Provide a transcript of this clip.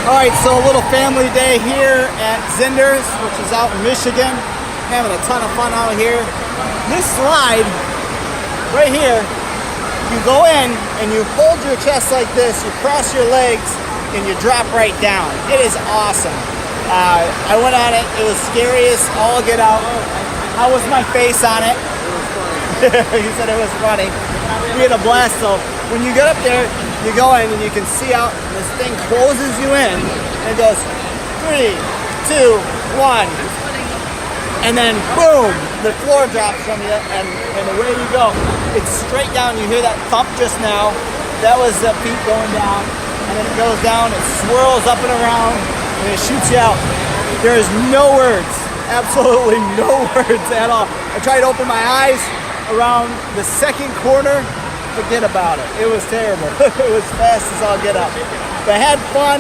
Alright, so a little family day here at Zehnder's, which is out in Michigan. Having a ton of fun out here. This slide, right here, you go in and you hold your chest like this, you cross your legs, and you drop right down. It is awesome. I went on it, it was scary as all get out. How was my face on it? He said it was funny. We had a blast though. When you get up there, you go in and you can see out, this thing closes you in, and it goes 3, 2, 1. And then boom, the floor drops from you, and away you go. It's straight down. You hear that thump just now. That was the feet going down, and then it goes down, it swirls up and around, and it shoots you out. There is no words, absolutely no words at all. I tried to open my eyes around the second corner. Forget about it. It was terrible. It was fast as all get up. But I had fun.